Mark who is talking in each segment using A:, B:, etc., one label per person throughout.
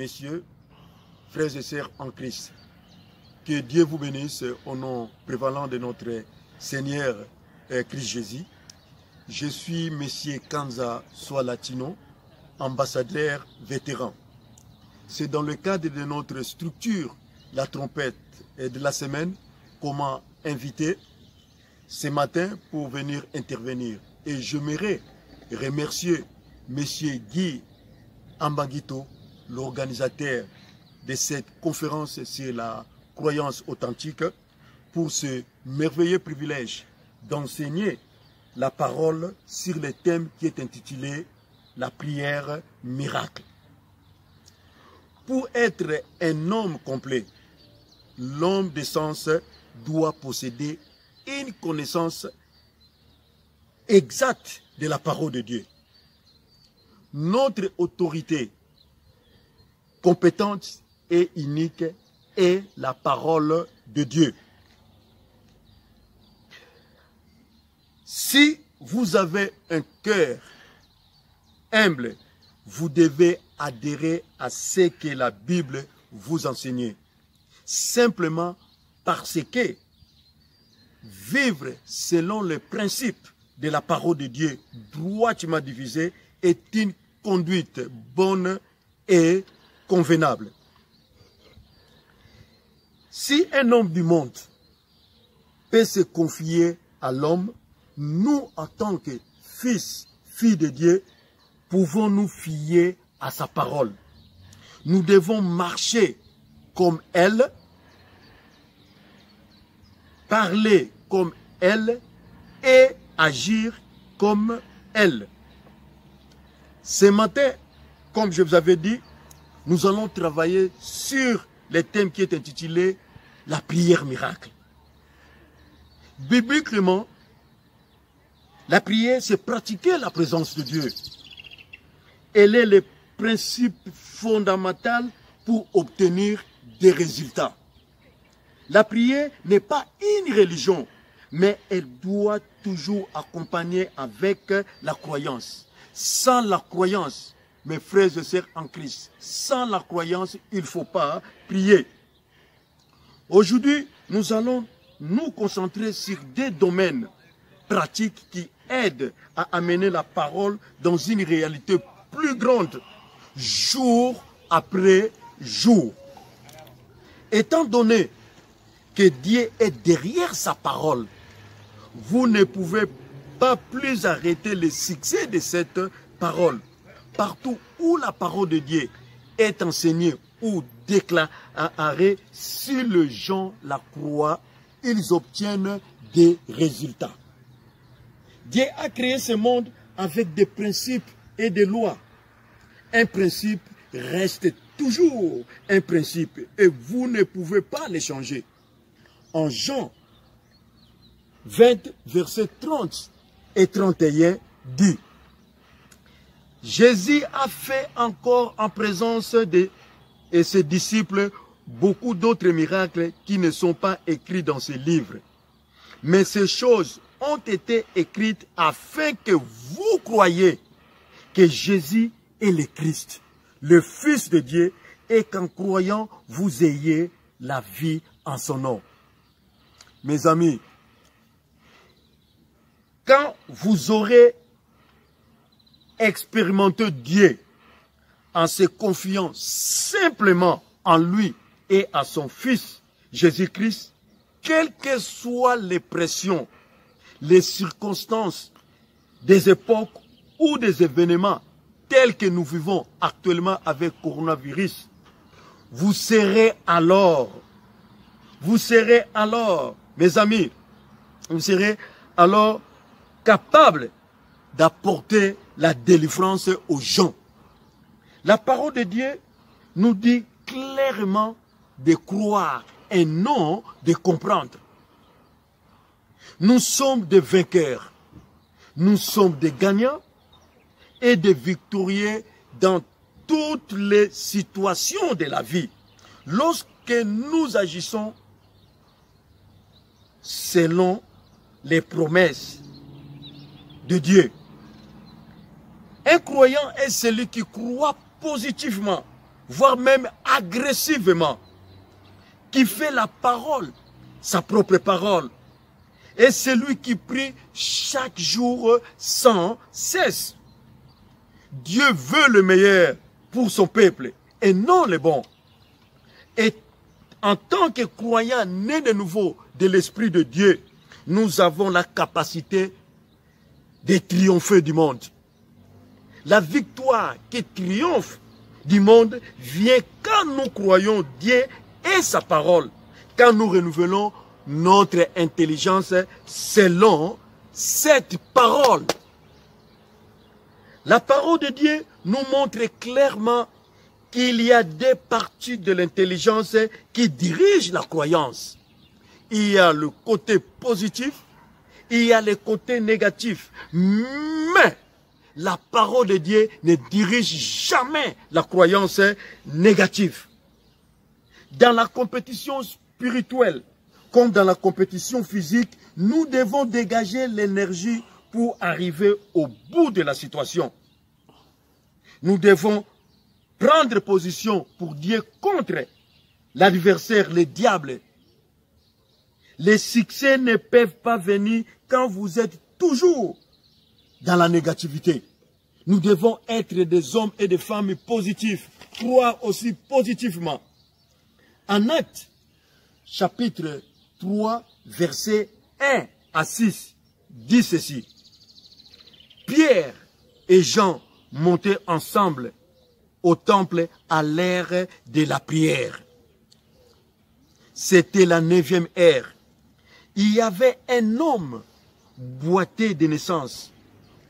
A: messieurs, frères et sœurs en Christ. Que Dieu vous bénisse au nom prévalant de notre Seigneur Christ Jésus. Je suis Monsieur Kanza Soalatino, ambassadeur vétéran. C'est dans le cadre de notre structure, la trompette de la semaine, qu'on m'a invité ce matin pour venir intervenir. Et j'aimerais remercier M. Guy Ambangito, l'organisateur de cette conférence sur la croyance authentique, pour ce merveilleux privilège d'enseigner la parole sur le thème qui est intitulé « La prière miracle ». Pour être un homme complet, l'homme de sens doit posséder une connaissance exacte de la parole de Dieu. Notre autorité compétente et unique est la parole de Dieu. Si vous avez un cœur humble, vous devez adhérer à ce que la Bible vous enseigne. Simplement parce que vivre selon les principes de la parole de Dieu, droitement divisée, est une conduite bonne et convenable. Si un homme du monde peut se confier à l'homme, nous, en tant que fils, filles de Dieu, pouvons nous fier à sa parole. Nous devons marcher comme elle, parler comme elle et agir comme elle. Ce matin, comme je vous avais dit, nous allons travailler sur le thème qui est intitulé « La prière miracle ». Bibliquement, la prière, c'est pratiquer la présence de Dieu. Elle est le principe fondamental pour obtenir des résultats. La prière n'est pas une religion, mais elle doit toujours accompagner avec la croyance. Sans la croyance, mes frères et sœurs en Christ, sans la croyance, il ne faut pas prier. Aujourd'hui, nous allons nous concentrer sur des domaines pratiques qui aident à amener la parole dans une réalité plus grande, jour après jour. Étant donné que Dieu est derrière sa parole, vous ne pouvez pas plus arrêter le succès de cette parole. Partout où la parole de Dieu est enseignée ou déclarée, si les gens la croient, ils obtiennent des résultats. Dieu a créé ce monde avec des principes et des lois. Un principe reste toujours un principe et vous ne pouvez pas les changer. En Jean 20, versets 30 et 31 dit: Jésus a fait encore en présence de ses disciples beaucoup d'autres miracles qui ne sont pas écrits dans ce livre. Mais ces choses ont été écrites afin que vous croyiez que Jésus est le Christ, le Fils de Dieu, et qu'en croyant, vous ayez la vie en son nom. Mes amis, quand vous aurez expérimenté Dieu en se confiant simplement en lui et à son Fils Jésus-Christ, quelles que soient les pressions, les circonstances des époques ou des événements tels que nous vivons actuellement avec le coronavirus, vous serez alors, mes amis, vous serez alors capable d'apporter la délivrance aux gens. La parole de Dieu nous dit clairement de croire et non de comprendre. Nous sommes des vainqueurs, nous sommes des gagnants et des victorieux dans toutes les situations de la vie. Lorsque nous agissons selon les promesses de Dieu. Un croyant est celui qui croit positivement voire même agressivement, qui fait la parole, sa propre parole. Et celui qui prie chaque jour sans cesse. Dieu veut le meilleur pour son peuple et non le bon. Et en tant que croyants nés de nouveau de l'Esprit de Dieu, nous avons la capacité de triompher du monde. La victoire qui triomphe du monde vient quand nous croyons Dieu et sa parole, quand nous renouvelons notre intelligence selon cette parole. La parole de Dieu nous montre clairement qu'il y a des parties de l'intelligence qui dirigent la croyance. Il y a le côté positif, il y a le côté négatif. Mais la parole de Dieu ne dirige jamais la croyance négative. Dans la compétition spirituelle, comme dans la compétition physique, nous devons dégager l'énergie pour arriver au bout de la situation. Nous devons prendre position pour dire contre l'adversaire, le diable. Les succès ne peuvent pas venir quand vous êtes toujours dans la négativité. Nous devons être des hommes et des femmes positifs, croire aussi positivement. En Actes, chapitre 3, versets 1 à 6, dit ceci. Pierre et Jean montaient ensemble au temple à l'heure de la prière. C'était la 9e heure. Il y avait un homme boité de naissance,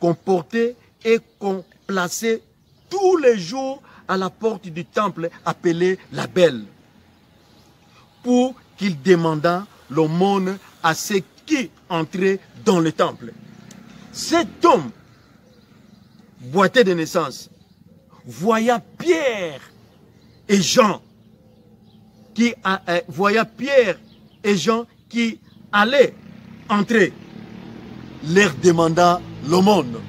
A: qu'on portait et qu'on plaçait tous les jours à la porte du temple appelé la Belle, pour qu'il demandât l'aumône à ceux qui entraient dans le temple. Cet homme boité de naissance, voyant Pierre et Jean qui allaient entrer, leur demanda l'aumône.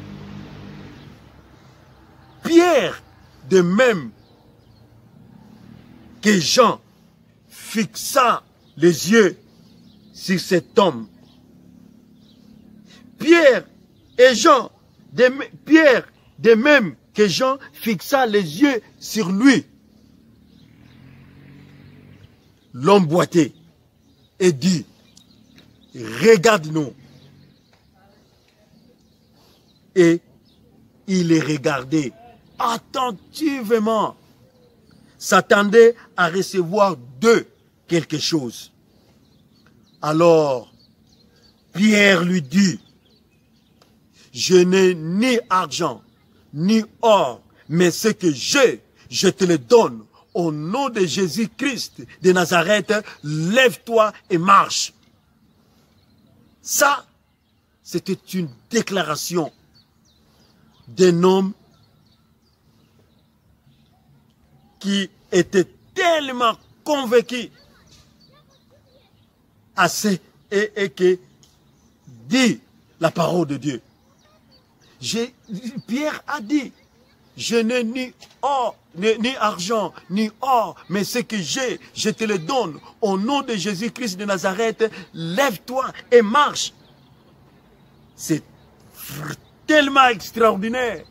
A: Pierre, de même que Jean, fixa les yeux sur cet homme. Pierre, de même que Jean, fixa les yeux sur lui. L'homme boité et dit, regarde-nous. Et il les regardait attentivement, s'attendait à recevoir d'eux quelque chose. Alors, Pierre lui dit, je n'ai ni argent, ni or, mais ce que j'ai, je te le donne. Au nom de Jésus-Christ de Nazareth, lève-toi et marche. Ça, c'était une déclaration d'un homme qui était tellement convaincu et qui dit la parole de Dieu. Pierre a dit, je n'ai ni or, ni argent, ni or, mais ce que j'ai, je te le donne. Au nom de Jésus-Christ de Nazareth, lève-toi et marche. C'est tellement extraordinaire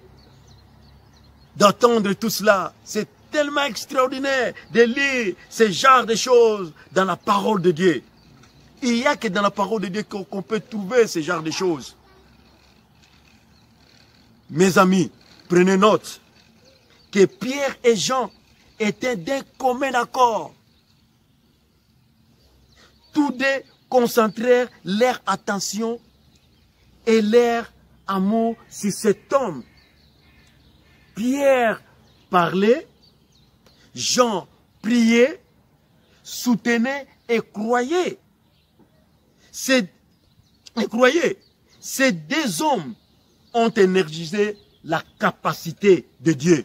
A: d'entendre tout cela. C'est tellement extraordinaire de lire ce genre de choses dans la parole de Dieu. Il n'y a que dans la parole de Dieu qu'on peut trouver ce genre de choses. Mes amis, prenez note que Pierre et Jean étaient d'un commun accord. Tous deux concentrèrent leur attention et leur amour sur cet homme. Pierre parlait, Jean priait, soutenait et croyait. Ces deux hommes ont énergisé la capacité de Dieu.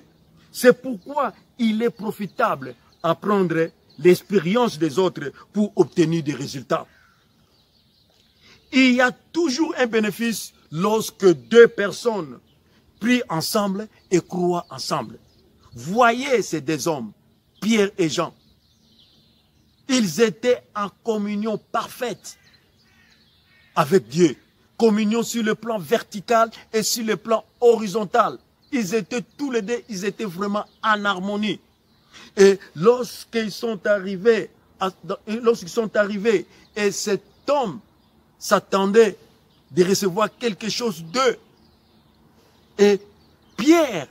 A: C'est pourquoi il est profitable à prendre l'expérience des autres pour obtenir des résultats. Il y a toujours un bénéfice lorsque deux personnes prient ensemble et croient ensemble. Voyez ces deux hommes, Pierre et Jean. Ils étaient en communion parfaite avec Dieu. Communion sur le plan vertical et sur le plan horizontal. Ils étaient tous les deux, ils étaient vraiment en harmonie. Et lorsqu'ils sont arrivés, et cet homme s'attendait de recevoir quelque chose d'eux, et Pierre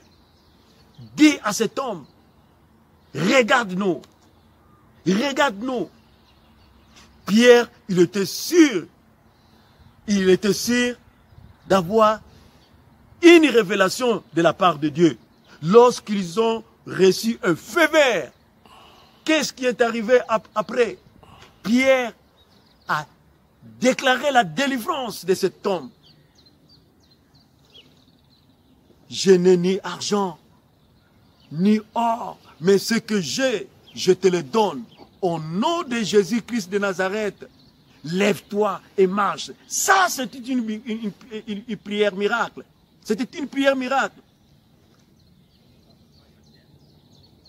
A: dit à cet homme, regarde-nous, regarde-nous. Pierre, il était sûr d'avoir une révélation de la part de Dieu. Lorsqu'ils ont reçu un feu vert, qu'est-ce qui est arrivé après? Pierre a déclaré la délivrance de cet homme. Je n'ai ni argent, ni or, mais ce que j'ai, je te le donne. Au nom de Jésus-Christ de Nazareth, lève-toi et marche. Ça, c'était une prière miracle. C'était une prière miracle.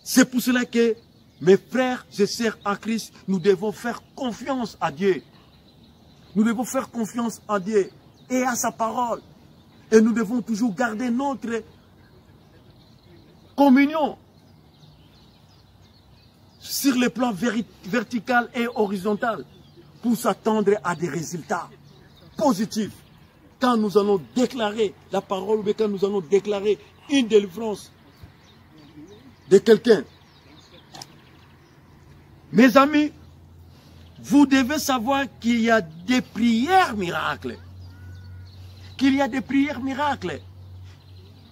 A: C'est pour cela que, mes frères et sœurs en Christ, nous devons faire confiance à Dieu. Nous devons faire confiance à Dieu et à sa parole. Et nous devons toujours garder notre communion sur le plan vertical et horizontal pour s'attendre à des résultats positifs. Quand nous allons déclarer la parole, ou quand nous allons déclarer une délivrance de quelqu'un. Mes amis, vous devez savoir qu'il y a des prières miracles. Qu'il y a des prières miracles.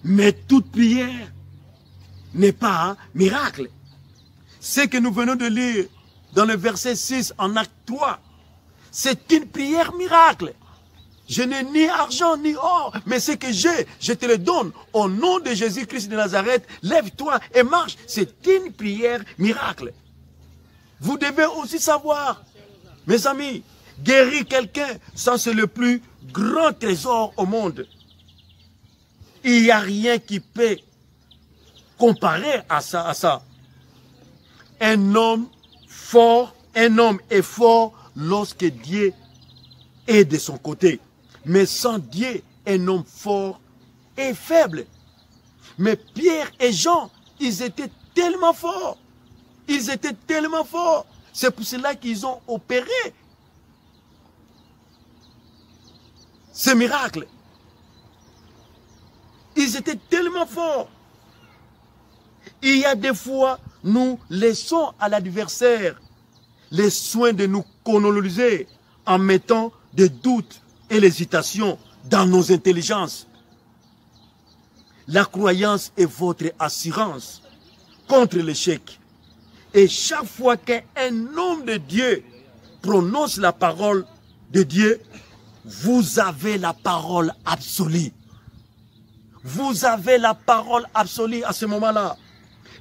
A: Mais toute prière n'est pas un miracle. Ce que nous venons de lire dans le verset 6 en acte 3, c'est une prière miracle. Je n'ai ni argent ni or, mais ce que j'ai, je te le donne. Au nom de Jésus-Christ de Nazareth, lève-toi et marche. C'est une prière miracle. Vous devez aussi savoir, mes amis, guérir quelqu'un, ça c'est le plus grand trésor au monde. Il n'y a rien qui peut comparer à ça. Un homme est fort lorsque Dieu est de son côté. Mais sans Dieu, un homme fort est faible. Mais Pierre et Jean, ils étaient tellement forts. Ils étaient tellement forts. C'est pour cela qu'ils ont opéré ce miracle. Ils étaient tellement forts. Il y a des fois, nous laissons à l'adversaire les soins de nous coloniser en mettant des doutes et l'hésitation dans nos intelligences. La croyance est votre assurance contre l'échec. Et chaque fois qu'un homme de Dieu prononce la parole de Dieu, vous avez la parole absolue. Vous avez la parole absolue à ce moment-là.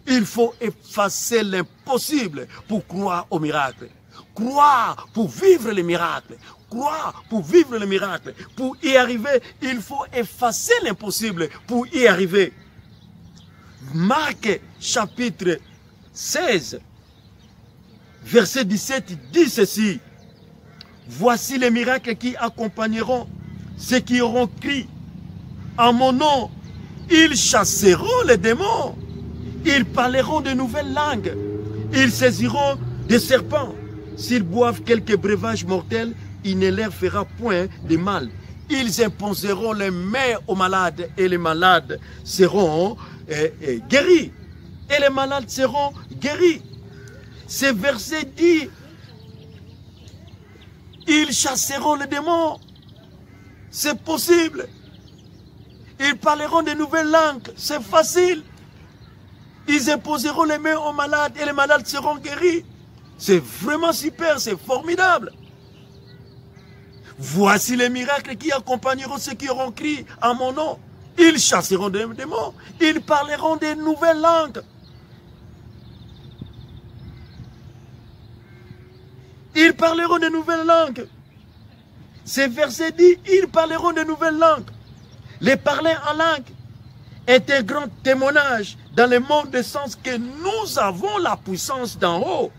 A: Il faut effacer l'impossible pour croire au miracle. Croire pour vivre le miracle. Croire pour vivre le miracle. Pour y arriver, il faut effacer l'impossible pour y arriver. Marc chapitre 16, verset 17 dit ceci. Voici les miracles qui accompagneront ceux qui auront cru. En mon nom, ils chasseront les démons. Ils parleront de nouvelles langues. Ils saisiront des serpents. S'ils boivent quelques breuvages mortels, il ne leur fera point de mal. Ils imposeront les mains aux malades et les malades seront guéris. Et les malades seront guéris. Ce verset dit, ils chasseront les démons. C'est possible. Ils parleront de nouvelles langues. C'est facile. Ils imposeront les mains aux malades et les malades seront guéris. C'est vraiment super, c'est formidable. Voici les miracles qui accompagneront ceux qui auront crié en mon nom. Ils chasseront des démons. Ils parleront de nouvelles langues. Ils parleront de nouvelles langues. Ce verset dit, ils parleront de nouvelles langues. Les parler en langue est un grand témoignage dans le monde des sens que nous avons la puissance d'en haut.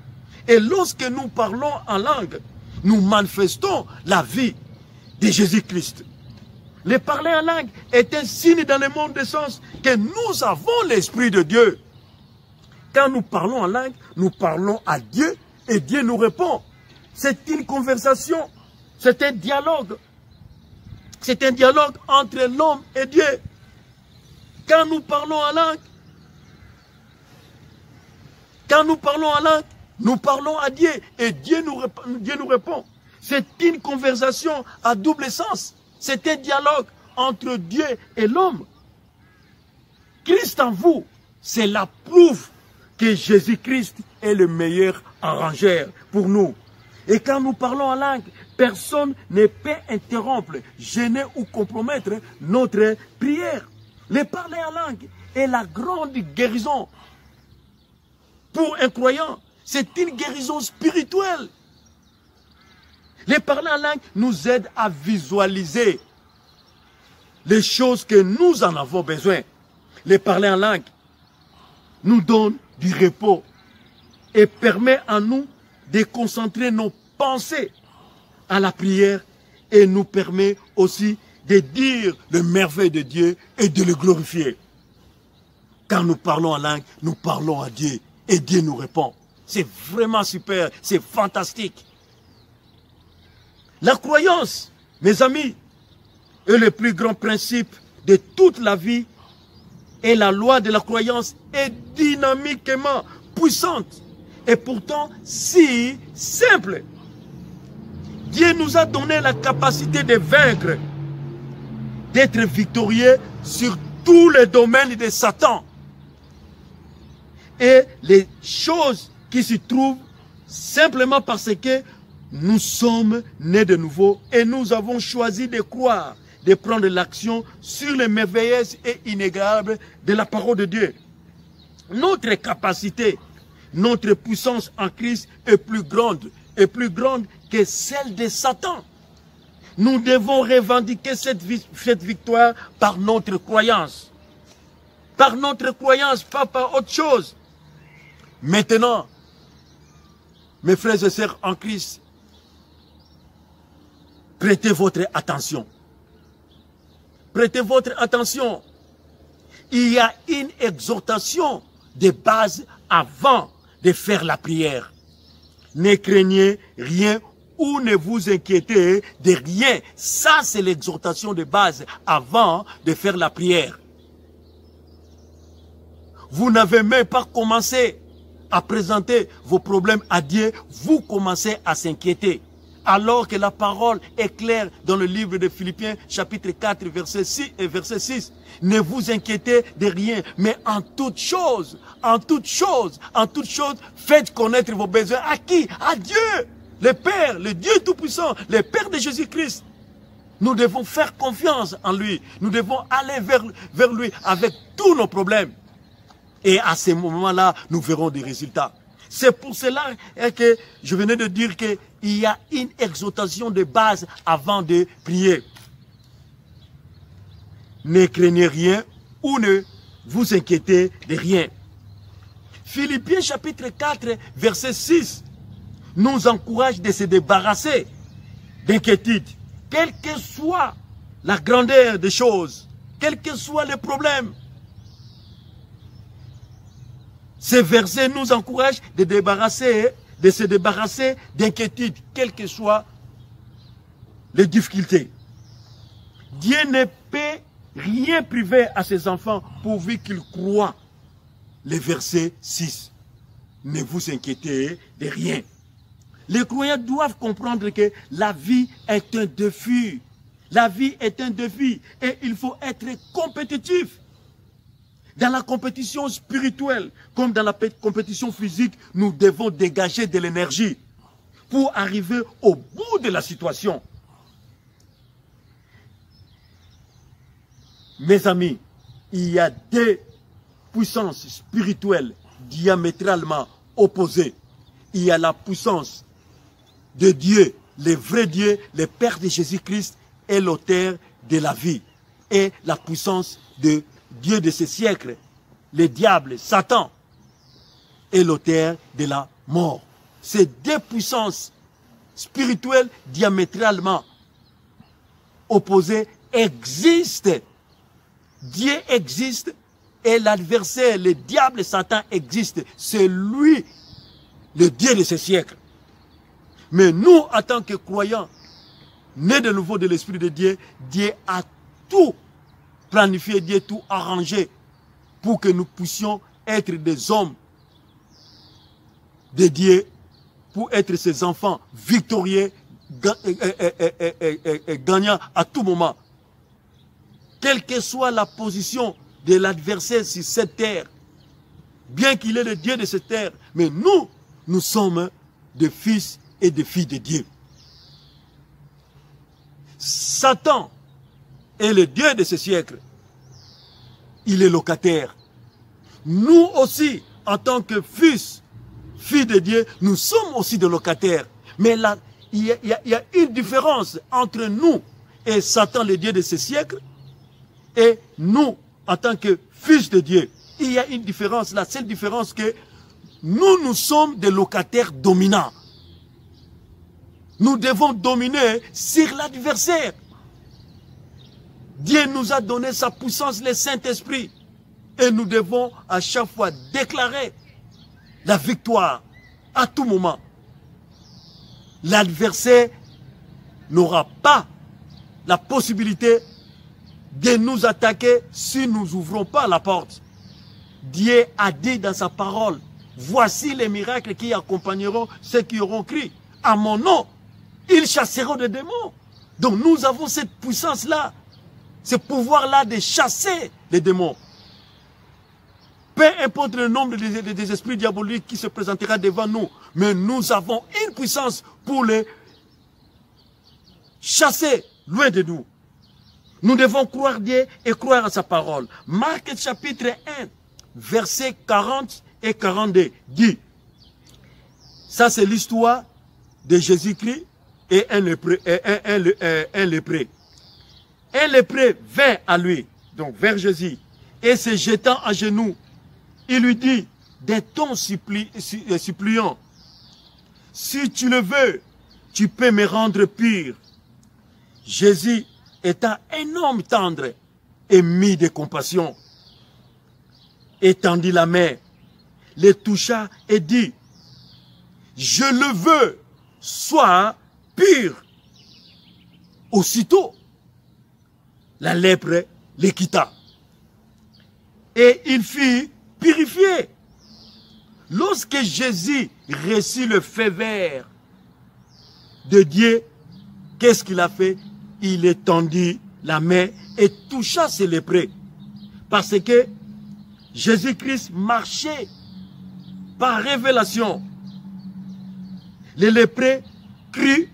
A: Et lorsque nous parlons en langue, nous manifestons la vie de Jésus-Christ. Le parler en langue est un signe dans le monde des sens que nous avons l'Esprit de Dieu. Quand nous parlons en langue, nous parlons à Dieu et Dieu nous répond. C'est une conversation, c'est un dialogue. C'est un dialogue entre l'homme et Dieu. Quand nous parlons en langue, nous parlons à Dieu et Dieu nous répond. C'est une conversation à double sens. C'est un dialogue entre Dieu et l'homme. Christ en vous, c'est la preuve que Jésus-Christ est le meilleur arrangeur pour nous. Et quand nous parlons en langue, personne ne peut interrompre, gêner ou compromettre notre prière. Le parler en langue est la grande guérison. Pour un croyant, c'est une guérison spirituelle. Le parler en langue nous aide à visualiser les choses que nous en avons besoin. Le parler en langue nous donne du repos et permet à nous de concentrer nos pensées à la prière et nous permet aussi de dire le merveille de Dieu et de le glorifier. Quand nous parlons en langue, nous parlons à Dieu et Dieu nous répond. C'est vraiment super, c'est fantastique. La croyance, mes amis, est le plus grand principe de toute la vie et la loi de la croyance est dynamiquement puissante et pourtant si simple. Dieu nous a donné la capacité de vaincre, d'être victorieux sur tous les domaines de Satan. Et les choses qui s'y trouvent simplement parce que nous sommes nés de nouveau et nous avons choisi de croire, de prendre l'action sur les merveilleuses et inégables de la parole de Dieu. Notre capacité, notre puissance en Christ est plus grande que celle de Satan. Nous devons revendiquer cette victoire par notre croyance. Par notre croyance, pas par autre chose. Maintenant, mes frères et sœurs en Christ, prêtez votre attention. Prêtez votre attention. Il y a une exhortation de base avant de faire la prière. Ne craignez rien ou ne vous inquiétez de rien. Ça, c'est l'exhortation de base avant de faire la prière. Vous n'avez même pas commencé à présenter vos problèmes à Dieu, vous commencez à s'inquiéter. Alors que la parole est claire dans le livre de Philippiens, chapitre 4, verset 6 et verset 6. Ne vous inquiétez de rien, mais en toute chose, faites connaître vos besoins. À qui? À Dieu, le Père, le Dieu Tout-Puissant, le Père de Jésus-Christ. Nous devons faire confiance en lui. Nous devons aller vers lui avec tous nos problèmes. Et à ce moment-là, nous verrons des résultats. C'est pour cela que je venais de dire qu'il y a une exhortation de base avant de prier. Ne craignez rien ou ne vous inquiétez de rien. Philippiens chapitre 4, verset 6 nous encourage de se débarrasser d'inquiétude. Quelle que soit la grandeur des choses, quel que soit le problème. Ces versets nous encouragent de se débarrasser d'inquiétude, quelles que soient les difficultés. Dieu ne peut rien priver à ses enfants pourvu qu'ils croient. Le verset 6. Ne vous inquiétez de rien. Les croyants doivent comprendre que la vie est un défi. La vie est un défi et il faut être compétitif. Dans la compétition spirituelle, comme dans la compétition physique, nous devons dégager de l'énergie pour arriver au bout de la situation. Mes amis, il y a deux puissances spirituelles diamétralement opposées. Il y a la puissance de Dieu, le vrai Dieu, le Père de Jésus-Christ est l'auteur de la vie. Et la puissance de Dieu de ce siècle, le diable, Satan, est l'auteur de la mort. Ces deux puissances spirituelles diamétralement opposées existent. Dieu existe et l'adversaire, le diable, Satan existe. C'est lui, le Dieu de ce siècle. Mais nous, en tant que croyants, nés de nouveau de l'Esprit de Dieu, Dieu a tout planifié, Dieu a tout arrangé pour que nous puissions être des hommes de Dieu, pour être ses enfants victorieux, gagnants à tout moment. Quelle que soit la position de l'adversaire sur cette terre, bien qu'il est le Dieu de cette terre, mais nous, nous sommes des fils et des filles de Dieu. Satan est le Dieu de ce siècle. Il est locataire. Nous aussi, en tant que fils, filles de Dieu, nous sommes aussi des locataires. Mais là, il y a une différence entre nous et Satan, le Dieu de ce siècle, et nous, en tant que fils de Dieu. Il y a une différence, la seule différence que nous sommes des locataires dominants. Nous devons dominer sur l'adversaire. Dieu nous a donné sa puissance, le Saint-Esprit. Et nous devons à chaque fois déclarer la victoire à tout moment. L'adversaire n'aura pas la possibilité de nous attaquer si nous n'ouvrons pas la porte. Dieu a dit dans sa parole, voici les miracles qui accompagneront ceux qui auront crié à mon nom. Ils chasseront des démons. Donc nous avons cette puissance-là, ce pouvoir-là de chasser les démons. Peu importe le nombre des esprits diaboliques qui se présentera devant nous, mais nous avons une puissance pour les chasser loin de nous. Nous devons croire Dieu et croire à sa parole. Marc chapitre 1, versets 40 et 42 dit, ça c'est l'histoire de Jésus-Christ et un lépreux. Un lépreux vint à lui, donc vers Jésus, et se jetant à genoux, il lui dit, d'un ton suppliant, si tu le veux, tu peux me rendre pur. Jésus, étant un homme tendre et mis de compassion, étendit la main, le toucha et dit, je le veux, sois pur. Aussitôt, la lèpre le quitta. Et il fut purifié. Lorsque Jésus reçut le feu vert de Dieu, qu'est-ce qu'il a fait? Il étendit la main et toucha ses lépreux. Parce que Jésus-Christ marchait par révélation. Les lépreux crurent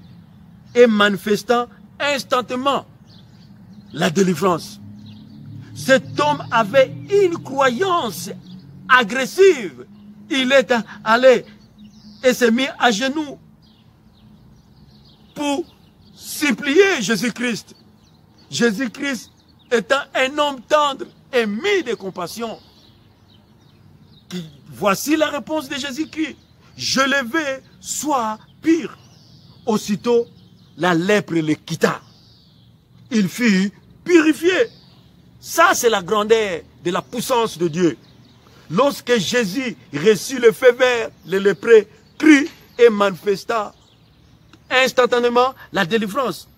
A: et manifestant instantanément la délivrance. Cet homme avait une croyance agressive. Il est allé et s'est mis à genoux pour supplier Jésus-Christ. Jésus-Christ étant un homme tendre et mis de compassion. Voici la réponse de Jésus-Christ. Je le veux, sois pur. Aussitôt, la lèpre le quitta. Il fut purifié. Ça, c'est la grandeur de la puissance de Dieu. Lorsque Jésus reçut le feu vert, le lépreux crut et manifesta instantanément la délivrance.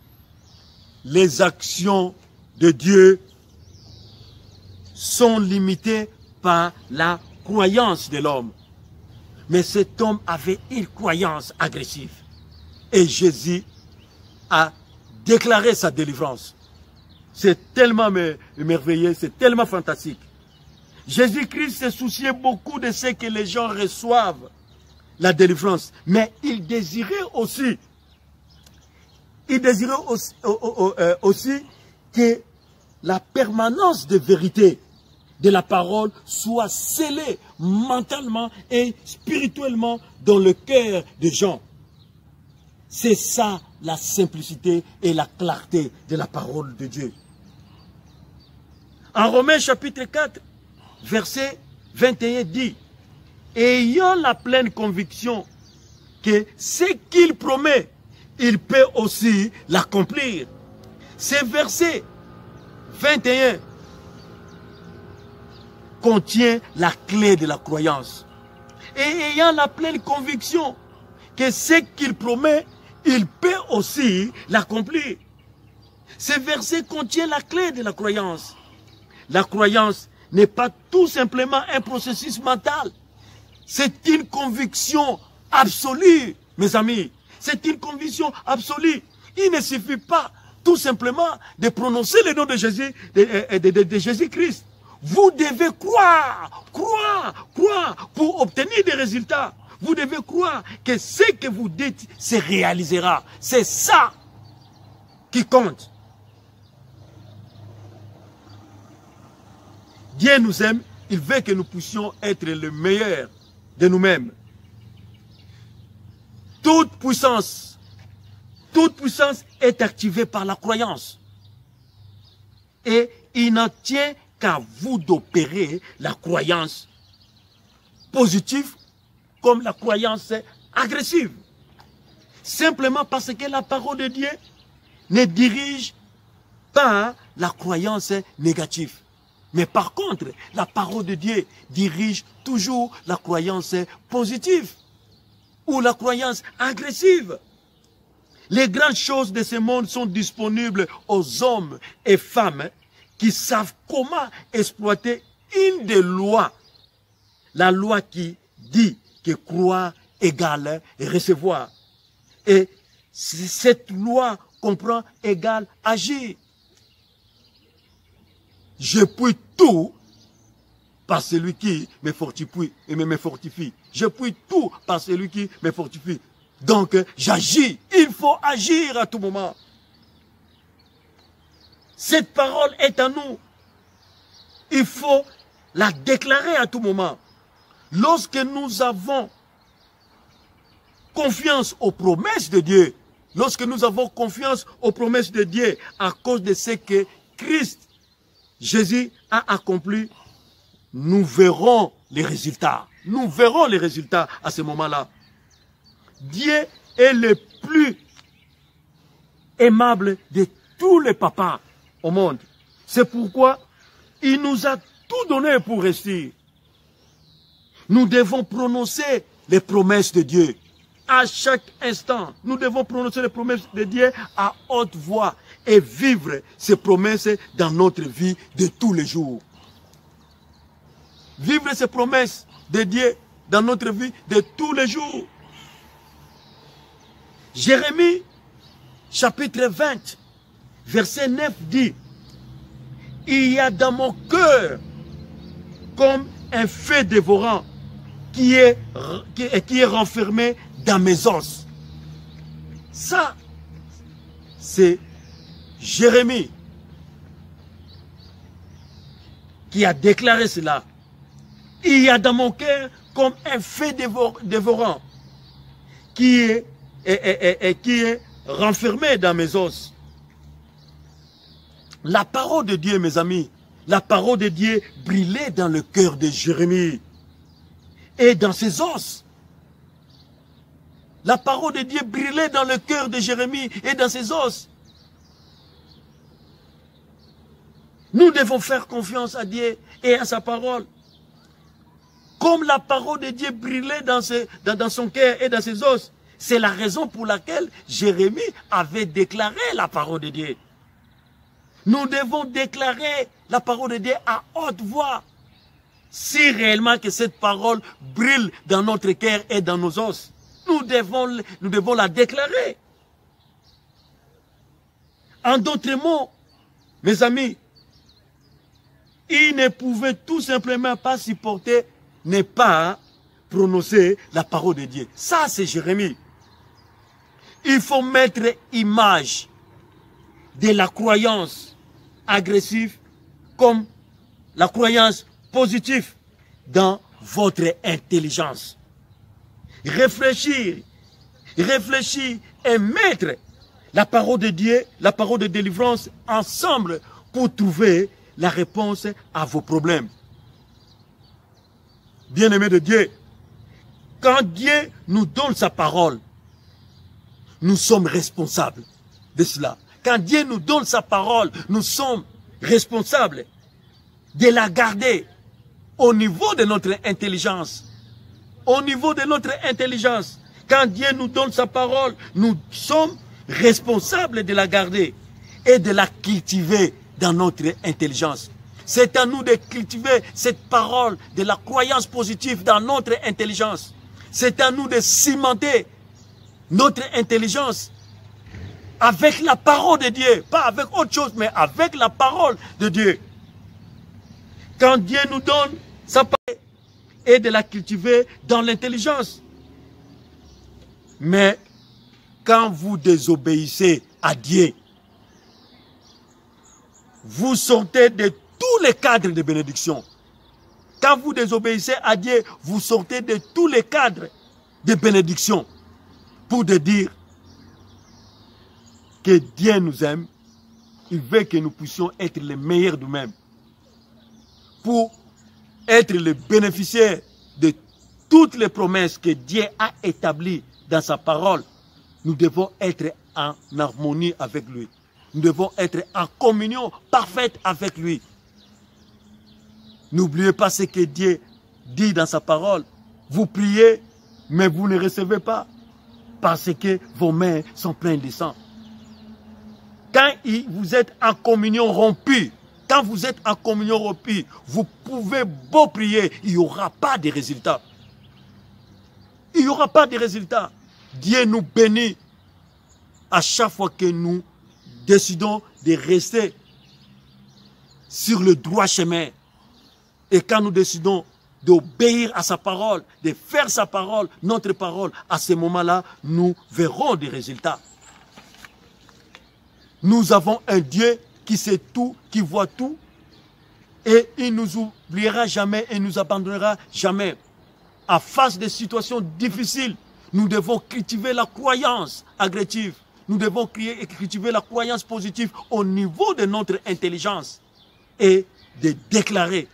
A: Les actions de Dieu sont limitées par la croyance de l'homme. Mais cet homme avait une croyance agressive. Et Jésus a déclaré sa délivrance. C'est tellement merveilleux, c'est tellement fantastique. Jésus-Christ se souciait beaucoup de ce que les gens reçoivent, la délivrance. Mais il désirait aussi que la permanence de vérité de la parole soit scellée mentalement et spirituellement dans le cœur des gens. C'est ça la simplicité et la clarté de la parole de Dieu. En Romains chapitre 4, verset 21 dit, ayant la pleine conviction que ce qu'il promet, il peut aussi l'accomplir. Ce verset 21 contient la clé de la croyance. Et ayant la pleine conviction que ce qu'il promet, il peut aussi l'accomplir. Ce verset contient la clé de la croyance. La croyance n'est pas tout simplement un processus mental. C'est une conviction absolue, mes amis. C'est une conviction absolue. Il ne suffit pas tout simplement de prononcer le nom de Jésus, de Jésus-Christ. Vous devez croire, croire, croire pour obtenir des résultats. Vous devez croire que ce que vous dites se réalisera. C'est ça qui compte. Dieu nous aime, il veut que nous puissions être le meilleur de nous-mêmes. Toute puissance est activée par la croyance. Et il n'en tient qu'à vous d'opérer la croyance positive comme la croyance agressive. Simplement parce que la parole de Dieu ne dirige pas la croyance négative. Mais par contre, la parole de Dieu dirige toujours la croyance positive ou la croyance agressive. Les grandes choses de ce monde sont disponibles aux hommes et femmes qui savent comment exploiter une des lois. La loi qui dit que croire égale recevoir. Et cette loi comprend égale agir. Je puis tout par celui qui me fortifie et me fortifie. Je puis tout par celui qui me fortifie. Donc, j'agis. Il faut agir à tout moment. Cette parole est à nous. Il faut la déclarer à tout moment. Lorsque nous avons confiance aux promesses de Dieu, lorsque nous avons confiance aux promesses de Dieu à cause de ce que Christ, Jésus a accompli, nous verrons les résultats. Nous verrons les résultats à ce moment-là. Dieu est le plus aimable de tous les papas au monde. C'est pourquoi il nous a tout donné pour rester. Nous devons prononcer les promesses de Dieu. À chaque instant, nous devons prononcer les promesses de Dieu à haute voix et vivre ces promesses dans notre vie de tous les jours. Vivre ces promesses de Dieu dans notre vie de tous les jours. Jérémie, chapitre 20, verset 9 dit, « Il y a dans mon cœur comme un feu dévorant qui est renfermé dans mes os. » Ça, c'est Jérémie qui a déclaré cela. Il y a dans mon cœur comme un feu dévorant qui est renfermé dans mes os. La parole de Dieu, mes amis, la parole de Dieu brillait dans le cœur de Jérémie et dans ses os. La parole de Dieu brillait dans le cœur de Jérémie et dans ses os. Nous devons faire confiance à Dieu et à sa parole. Comme la parole de Dieu brillait dans son cœur et dans ses os, c'est la raison pour laquelle Jérémie avait déclaré la parole de Dieu. Nous devons déclarer la parole de Dieu à haute voix. Si réellement que cette parole brille dans notre cœur et dans nos os, nous devons la déclarer. En d'autres mots, mes amis, il ne pouvait tout simplement pas supporter ne pas prononcer la parole de Dieu. Ça, c'est Jérémie. Il faut mettre image de la croyance agressive comme la croyance positive dans votre intelligence. Réfléchir et mettre la parole de Dieu, la parole de délivrance ensemble pour trouver la réponse à vos problèmes. Bien-aimés de Dieu, quand Dieu nous donne sa parole, nous sommes responsables de cela. Quand Dieu nous donne sa parole, nous sommes responsables de la garder au niveau de notre intelligence. Au niveau de notre intelligence. Quand Dieu nous donne sa parole, nous sommes responsables de la garder et de la cultiver dans notre intelligence. C'est à nous de cultiver cette parole de la croyance positive dans notre intelligence. C'est à nous de cimenter notre intelligence avec la parole de Dieu. Pas avec autre chose, mais avec la parole de Dieu. Quand Dieu nous donne sa parole et de la cultiver dans l'intelligence. Mais quand vous désobéissez à Dieu, vous sortez de tous les cadres de bénédiction. Quand vous désobéissez à Dieu, vous sortez de tous les cadres de bénédiction. Pour te dire que Dieu nous aime, il veut que nous puissions être les meilleurs nous-mêmes. Pour être les bénéficiaires de toutes les promesses que Dieu a établies dans sa parole, nous devons être en harmonie avec lui. Nous devons être en communion parfaite avec lui. N'oubliez pas ce que Dieu dit dans sa parole. Vous priez, mais vous ne recevez pas. Parce que vos mains sont pleines de sang. Quand vous êtes en communion rompue, quand vous êtes en communion rompue, vous pouvez beau prier, il n'y aura pas de résultat. Il n'y aura pas de résultat. Dieu nous bénit à chaque fois que nous décidons de rester sur le droit chemin. Et quand nous décidons d'obéir à sa parole, de faire sa parole, notre parole, à ce moment-là, nous verrons des résultats. Nous avons un Dieu qui sait tout, qui voit tout, et il ne nous oubliera jamais et ne nous abandonnera jamais. En face des situations difficiles, nous devons cultiver la croyance agressive. Nous devons cultiver la croyance positive au niveau de notre intelligence et de déclarer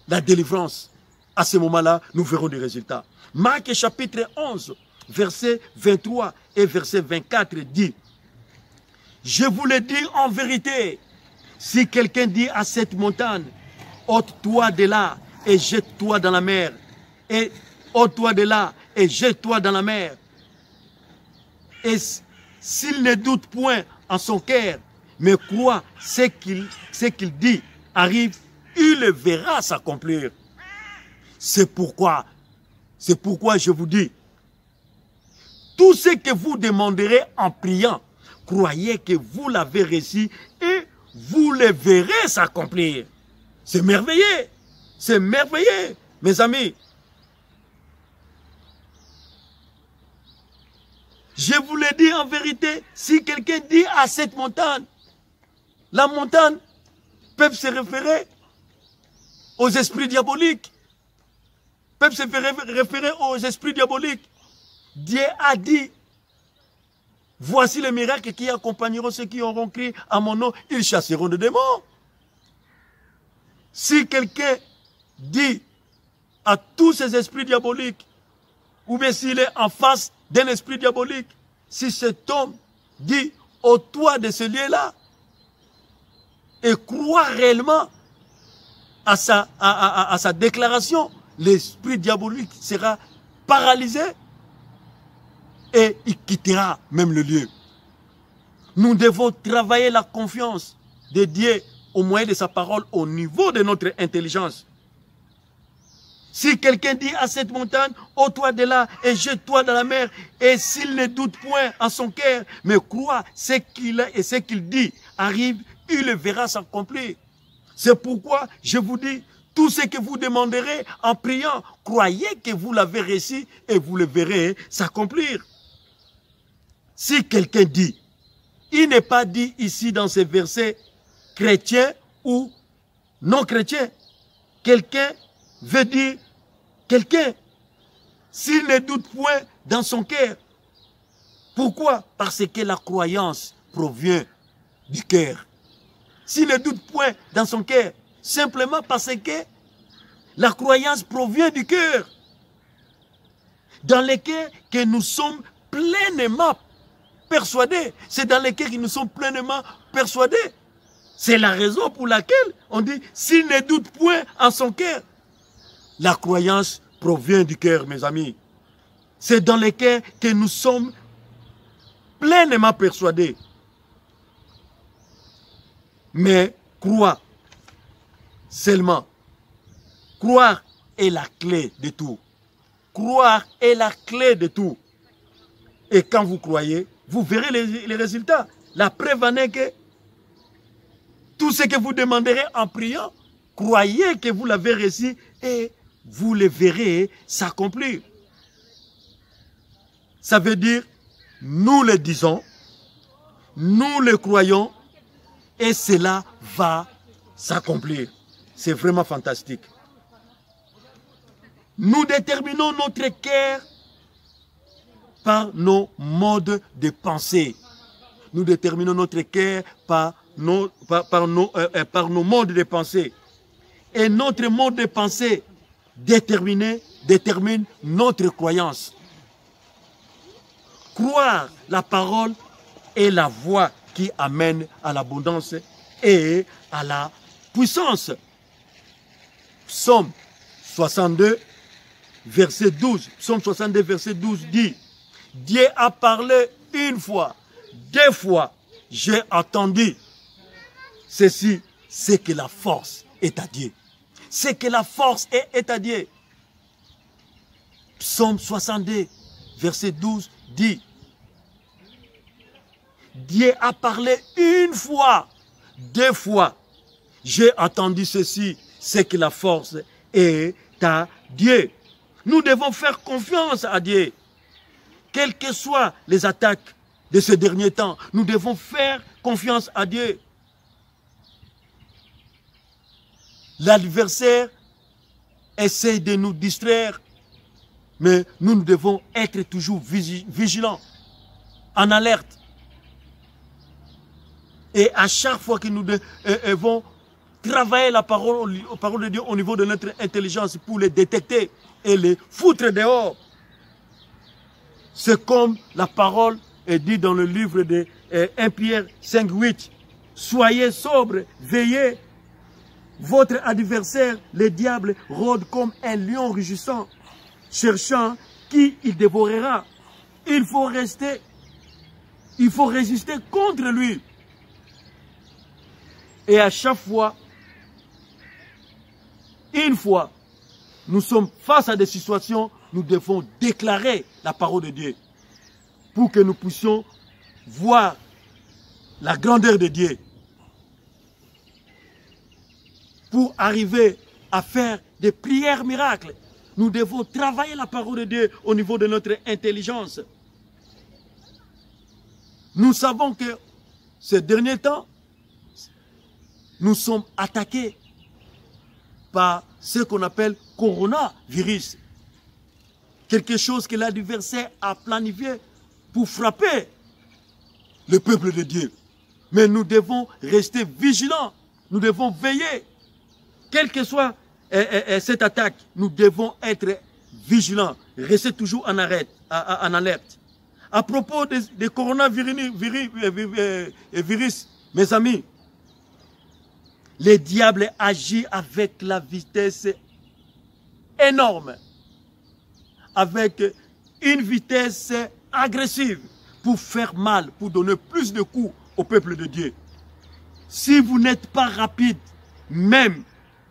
A: la délivrance. À ce moment-là, nous verrons des résultats. Marc chapitre 11, verset 23 et verset 24 dit: je vous le dis en vérité, si quelqu'un dit à cette montagne, ôte-toi de là et jette-toi dans la mer, et ôte-toi de là et jette-toi dans la mer, et s'il ne doute point en son cœur, mais croit ce qu'il dit arrive, il le verra s'accomplir. C'est pourquoi je vous dis, tout ce que vous demanderez en priant, croyez que vous l'avez reçu et vous le verrez s'accomplir. C'est merveilleux. C'est merveilleux, mes amis. Je vous le dis en vérité, si quelqu'un dit à cette montagne, la montagne peut se référer aux esprits diaboliques. Peuvent se référer aux esprits diaboliques. Dieu a dit, voici les miracles qui accompagneront ceux qui auront crié à mon nom, ils chasseront des démons. Si quelqu'un dit à tous ces esprits diaboliques, ou bien s'il est en face d'un esprit diabolique, si cet homme dit au toit de ce lieu-là, et croit réellement à sa déclaration, l'esprit diabolique sera paralysé et il quittera même le lieu. Nous devons travailler la confiance de Dieu au moyen de sa parole au niveau de notre intelligence. Si quelqu'un dit à cette montagne, ôte-toi de là et jette-toi dans la mer, et s'il ne doute point en son cœur, mais croit ce qu'il est et ce qu'il dit arrive, il le verra s'accomplir. C'est pourquoi je vous dis, tout ce que vous demanderez en priant, croyez que vous l'avez reçu et vous le verrez s'accomplir. Si quelqu'un dit, il n'est pas dit ici dans ces versets chrétien ou non chrétien. Quelqu'un veut dire quelqu'un. S'il ne doute point dans son cœur. Pourquoi? Parce que la croyance provient du cœur. s'il ne doute point dans son cœur, simplement parce que la croyance provient du cœur, dans lequel que nous sommes pleinement persuadés. C'est dans lequel que nous sommes pleinement persuadés. C'est la raison pour laquelle on dit, s'il ne doute point en son cœur. La croyance provient du cœur, mes amis. C'est dans le cœur que nous sommes pleinement persuadés. Mais croire seulement. Croire est la clé de tout. Croire est la clé de tout. Et quand vous croyez, vous verrez les résultats. La preuve en est que tout ce que vous demanderez en priant, croyez que vous l'avez reçu et vous le verrez s'accomplir. Ça veut dire, nous le disons, nous le croyons et cela va s'accomplir. C'est vraiment fantastique. Nous déterminons notre cœur par nos modes de pensée. Nous déterminons notre cœur par nos modes de pensée. Et notre mode de pensée détermine notre croyance. Croire la parole est la voie qui amène à l'abondance et à la puissance. Psaume 62, verset 12. Psaume 62, verset 12 dit, Dieu a parlé une fois, deux fois, j'ai entendu. Ceci, c'est que la force est à Dieu. C'est que la force est à Dieu. Psaume 62, verset 12 dit, Dieu a parlé une fois, deux fois. J'ai entendu ceci, c'est que la force est à Dieu. Nous devons faire confiance à Dieu. Quelles que soient les attaques de ces derniers temps, nous devons faire confiance à Dieu. L'adversaire essaie de nous distraire, mais nous devons être toujours vigilants, en alerte. Et à chaque fois que nous devons travailler la parole de Dieu au niveau de notre intelligence pour les détecter et les foutre dehors. C'est comme la parole est dit dans le livre de 1 Pierre 5:8. Soyez sobres, veillez. Votre adversaire, le diable, rôde comme un lion rugissant, cherchant qui il dévorera. Il faut résister contre lui. Et à chaque fois, une fois, nous sommes face à des situations, nous devons déclarer la parole de Dieu pour que nous puissions voir la grandeur de Dieu. Pour arriver à faire des prières miracles, nous devons travailler la parole de Dieu au niveau de notre intelligence. Nous savons que ces derniers temps, nous sommes attaqués par ce qu'on appelle coronavirus. Quelque chose que l'adversaire a planifié pour frapper le peuple de Dieu. Mais nous devons rester vigilants, nous devons veiller. Quelle que soit cette attaque, nous devons être vigilants, rester toujours en alerte. À propos des coronavirus, mes amis, le diable agit avec la vitesse énorme, avec une vitesse agressive pour faire mal, pour donner plus de coups au peuple de Dieu. Si vous n'êtes pas rapide, même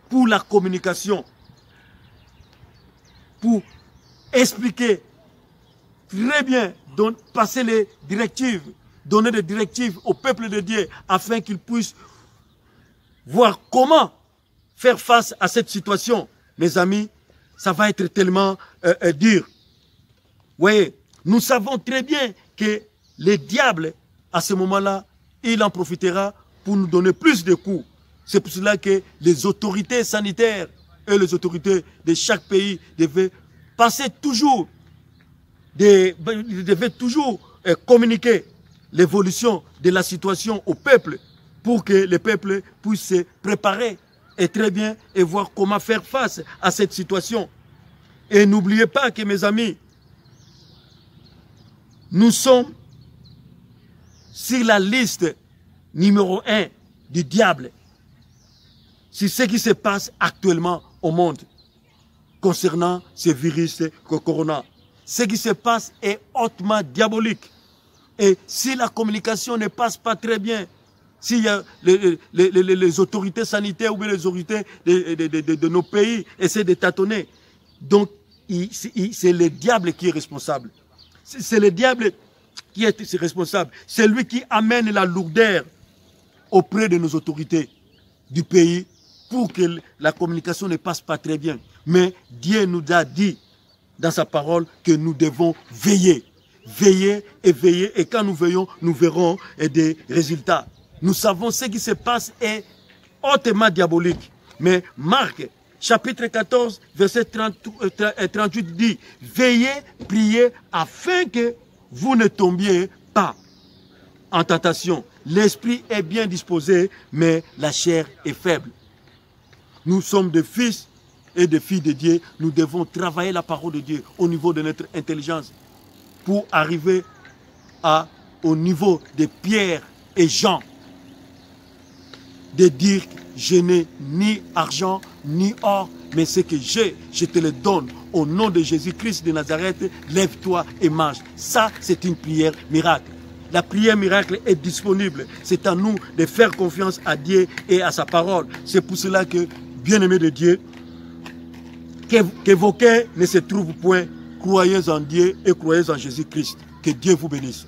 A: pour la communication, pour expliquer très bien, passer les directives, donner des directives au peuple de Dieu afin qu'il puisse voir comment faire face à cette situation, mes amis, ça va être tellement dur. Vous voyez, nous savons très bien que le diable, à ce moment-là, il en profitera pour nous donner plus de coups. C'est pour cela que les autorités sanitaires et les autorités de chaque pays devaient communiquer l'évolution de la situation au peuple pour que les peuples puissent se préparer et très bien et voir comment faire face à cette situation. Et n'oubliez pas que, mes amis, nous sommes sur la liste numéro 1 du diable. C'est ce qui se passe actuellement au monde concernant ce virus corona. Ce qui se passe est hautement diabolique. Et si la communication ne passe pas très bien, si les autorités sanitaires ou bien les autorités de nos pays essaient de tâtonner, donc c'est le diable qui est responsable. C'est le diable qui est responsable. C'est lui qui amène la lourdeur auprès de nos autorités du pays pour que la communication ne passe pas très bien. Mais Dieu nous a dit dans sa parole que nous devons veiller. Veiller et veiller. Et quand nous veillons, nous verrons des résultats. Nous savons ce qui se passe est hautement diabolique. Mais Marc, chapitre 14, verset 38 dit, veillez, priez, afin que vous ne tombiez pas en tentation. L'esprit est bien disposé, mais la chair est faible. Nous sommes des fils et des filles de Dieu. Nous devons travailler la parole de Dieu au niveau de notre intelligence pour arriver au niveau de Pierre et Jean, de dire, je n'ai ni argent, ni or, mais ce que j'ai, je te le donne. Au nom de Jésus-Christ de Nazareth, lève-toi et mange. Ça, c'est une prière miracle. La prière miracle est disponible. C'est à nous de faire confiance à Dieu et à sa parole. C'est pour cela que, bien-aimés de Dieu, que vos cœurs ne se trouvent point, croyez en Dieu et croyez en Jésus-Christ. Que Dieu vous bénisse.